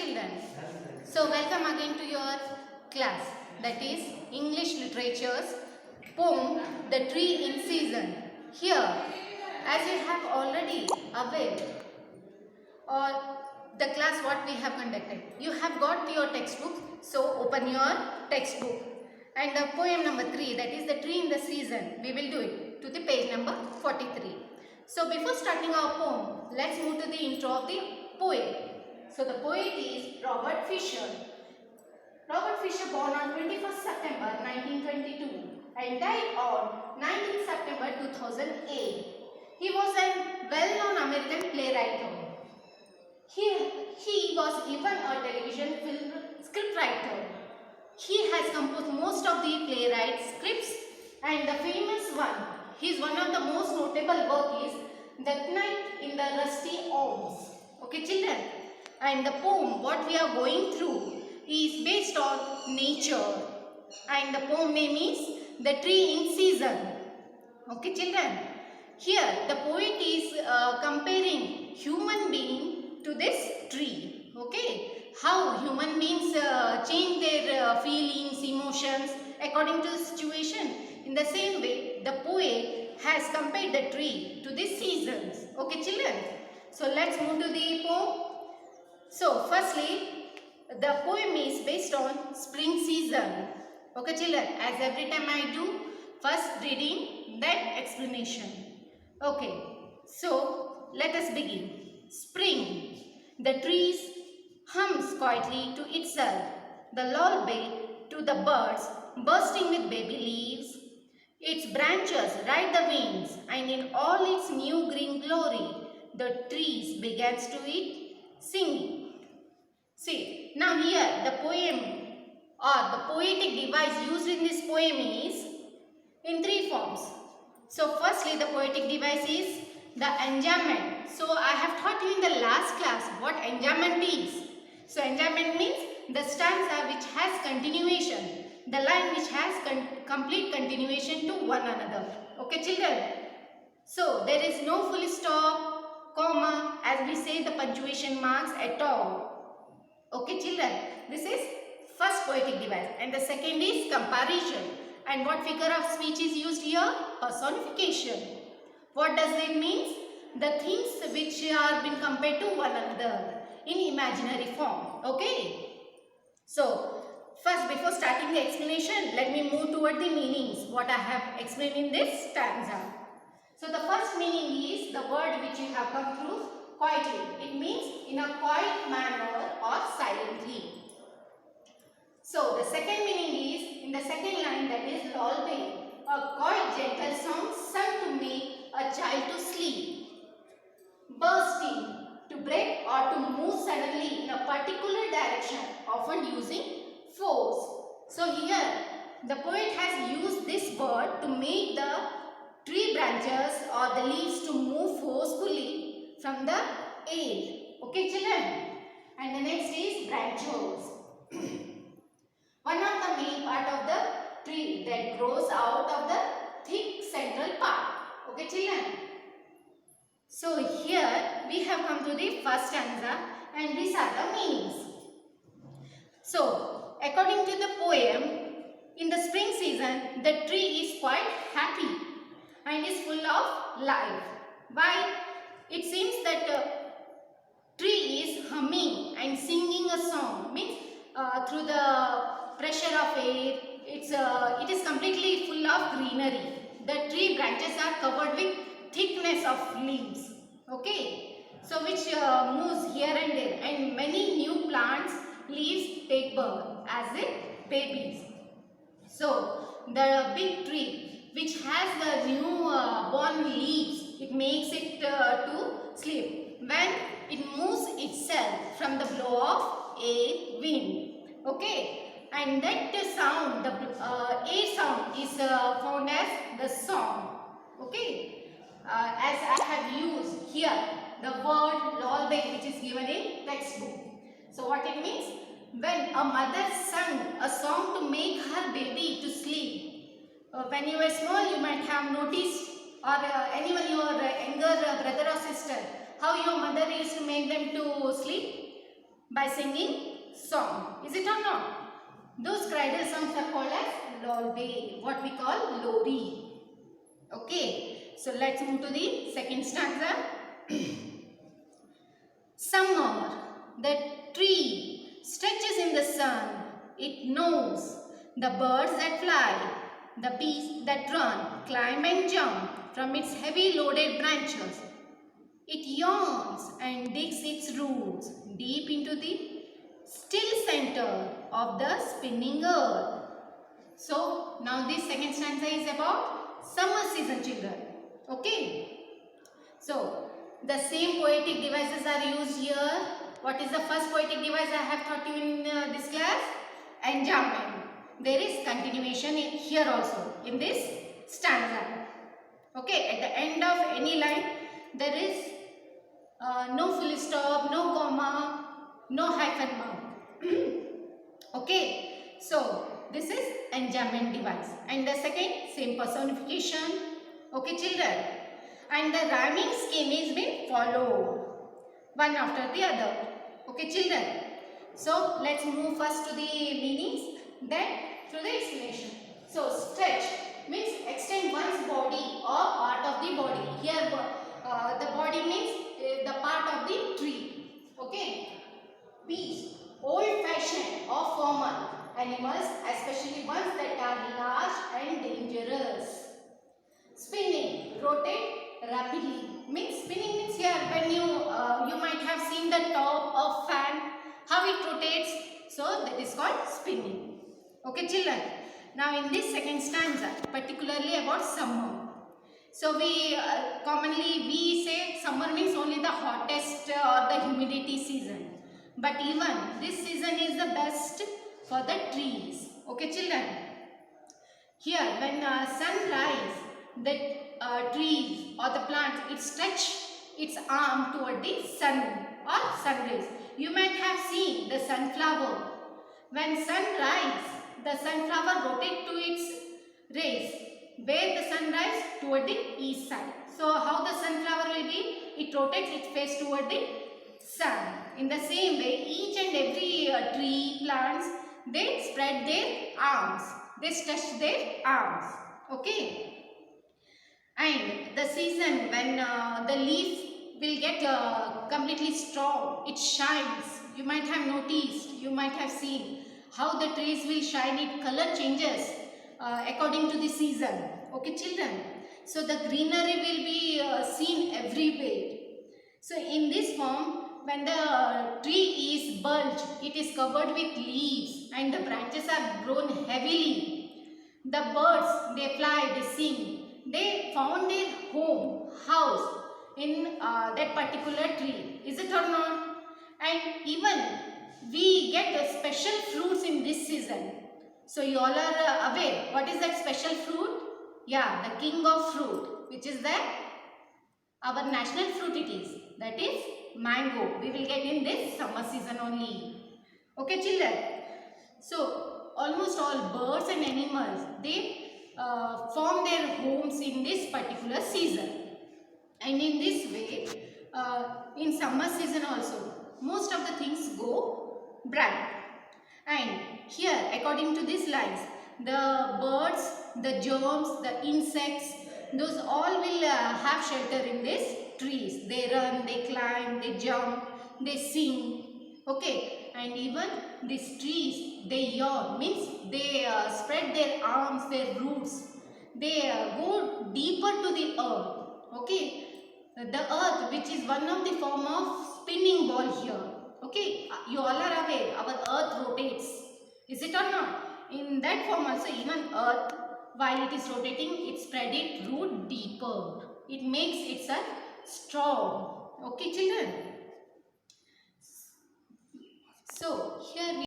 children. So welcome again to your class, that is English Literature's poem The Tree in Season. Here, as you have already aware or the class what we have conducted, you have got your textbook, so open your textbook and the poem number 3, that is The Tree in the Season, we will do it to the page number 43. So before starting our poem, let's move to the intro of the poet. So the poet is Robert Fisher. Robert Fisher born on 21st September 1922 and died on 19th September 2008. He was a well-known American playwright. He was even a television film scriptwriter. He has composed most of the playwright scripts and the famous one of the most notable work is That Night in the Rusty Elms. Okay children, and the poem what we are going through is based on nature and the poem name is The Tree in Season. Okay children, here the poet is comparing human being to this tree. Okay, how human beings change their feelings, emotions according to the situation. In the same way, the poet has compared the tree to the seasons. Okay children, so let's move to the poem. So firstly, the poem is based on spring season. Okay children, as every time I do, first reading, then explanation. Okay, so let us begin. Spring. The trees hums quietly to itself. The lullaby to the birds bursting with baby leaves. Its branches ride the winds, and in all its new green glory, the trees begins to it singing. See, now here the poem or the poetic device used in this poem is in three forms. So firstly, the poetic device is the enjambment. So I have taught you in the last class what enjambment is. So enjambment means the stanza which has continuation, the line which has complete continuation to one another. Okay children. So there is no full stop, comma, as we say the punctuation marks at all. Okay children, this is first poetic device and the second is comparison. And what figure of speech is used here? Personification. What does it mean? The things which are been compared to one another in imaginary form. Okay. So first, before starting the explanation, let me move toward the meanings what I have explained in this stanza. So the first meaning is the word which you have come through, quietly. It means in a quiet manner or silently. So the second meaning is in the second line, that is lullaby, a quiet gentle song sung to make a child to sleep. Bursting, to break or to move suddenly in a particular direction, often using force. So here the poet has used this word to make the tree branches or the leaves to move forcefully from the air. Okay children. And the next is branches. One of the main part of the tree that grows out of the thick central part. Okay children. So here we have come to the first stanza and these are the meanings. So according to the poem, in the spring season the tree is quite happy and is full of life. Why? It seems that tree is humming and singing a song, means through the pressure of air, it is completely full of greenery. The tree branches are covered with thickness of leaves. Okay, so which moves here and there, and many new plants leaves take birth as the babies. So the big tree which has the new born leaves, it makes it to sleep when it moves itself from the blow of air wind. Okay. And that sound, the air sound is found as the song. Okay. As I have used here the word lullaby which is given in textbook. So what it means? When a mother sang a song to make her baby to sleep. When you were small, you might have noticed, or anyone your younger brother or sister, how your mother used to make them to sleep. by singing song. Is it or not? Those cradle songs are called as lullaby, what we call lori. Okay, so let's move to the second stanza. Summer, the tree stretches in the sun. It knows the birds that fly, the bees that run, climb and jump from its heavy loaded branches. It yawns and digs its roots deep into the still center of the spinning earth. So, now this second stanza is about summer season, children. Okay. So, the same poetic devices are used here. What is the first poetic device I have taught you in this class? Enjambment. There is continuation here also in this stanza. Okay, at the end of any line, there is no full stop, no comma, no hyphen mark. Okay, so this is enjambment device. And the second, same personification. Okay, children. And the rhyming scheme is being followed one after the other. Okay, children. So let's move first to the meanings, then to the explanation. So stretch means extend one's body or part of the body. Here the body means the part of the tree. Okay. Bees, old-fashioned or formal animals, especially ones that are large and dangerous. Spinning, rotate rapidly. Means spinning means here when you might have seen the top of fan, how it rotates. So that is called spinning. Okay, children. Now in this second stanza, particularly about summer. So we commonly we say summer means only the hottest or the humidity season. But even this season is the best for the trees. Okay, children. Here when sun rises, the trees or the plants, it stretch its arm toward the sun or sun rays. You might have seen the sunflower. When sun rises, the sunflower rotates to its rays. Where the sun rises? Toward the east side. So how the sunflower will be? It rotates its face toward the sun. In the same way, each and every tree, plants, they spread their arms. They stretch their arms. Okay. And the season when the leaf will get completely strong, it shines. You might have noticed, you might have seen how the trees will shine. It color changes according to the season. Okay, children. So the greenery will be seen everywhere. So in this form, when the tree is bulged, it is covered with leaves and the branches are grown heavily. The birds, they fly, they sing. They found their home, house in that particular tree. Is it or not? And even we get the special fruits in this season. So you all are aware. What is that special fruit? Yeah, the king of fruit. Which is that? Our national fruit it is. That is mango. We will get in this summer season only. Okay, children. So almost all birds and animals, they form their homes in this particular season. And in this way, in summer season also, most of the things go bright. And here, according to these lines, the birds, the germs, the insects, those all will have shelter in these trees. They run, they climb, they jump, they sing. Okay, and even these trees, they yawn, means they spread their arms, their roots. They go deeper to the earth. Okay, the earth, which is one of the form of spinning ball here. Okay, you all are aware, our earth rotates. Is it or not? In that form also, even earth, while it is rotating, it spread its root deeper. It makes itself strong. Okay, children. So here we